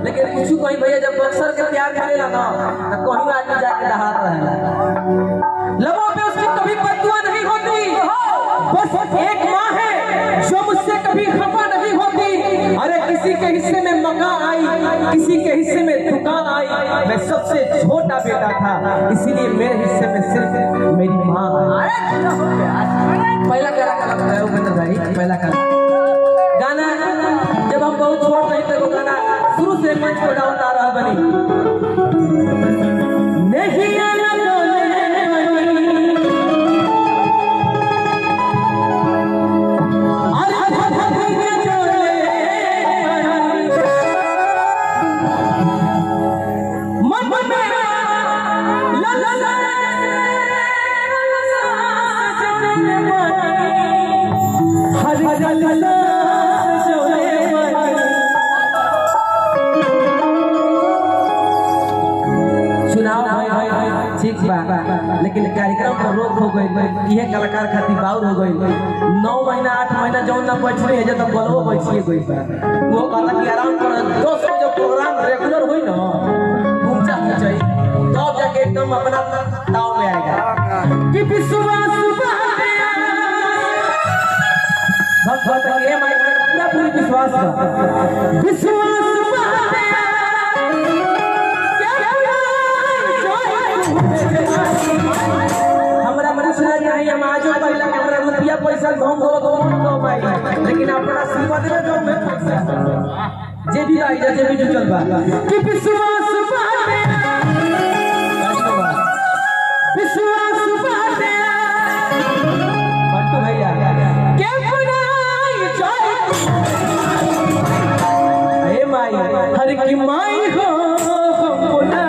लेकिन कुछ कहीं भैया जब बक्सर के प्यार करेला ना तो कहीं आदमी जाके दहाड़ रहेला। लबों पे उसकी कभी बददुआ नहीं होती, बस एक माँ है जो मुझसे कभी खफा नहीं होती। अरे किसी के हिस्से में मकान आई, किसी के हिस्से में दुकान आई, मैं सबसे छोटा बेटा था, इसीलिए मेरे हिस्से में सिर्फ मेरी माँ आई। पहला कलाकार है उपेंद्र भाई, पहला कलाकार गाना जब हम बहुत छोट नहीं थे वो गाना शुरू से मंच पर गाता रहा बनी नहीं आना लेकिन कार्यक्रम पर रोक हो गई, यह कलाकार खातिर बाउर हो गई। 9 महीना 8 महीना जौन ना बैठले है जब गलवो बैठिए गई बा वो कहला कि आराम कर 10 बजे प्रोग्राम रेगुलर होई ना घूमचा चाहिए तब जाके एकदम अपना दाव में आएगा कि विश्वास भगवत के माई पूरा पूरी विश्वास विश्वास हमरा मनुष्य नहीं हम आजो पहला हमरा रुपया पैसा घूम दो भाई, लेकिन अपना आशीर्वाद में जो मैं पैसा जे भी आई जे भी चल बा कि विश्वास बाटे विश्वास बाटे बंटू भैया के बुराई जाए ए माई हर की माई हो बोला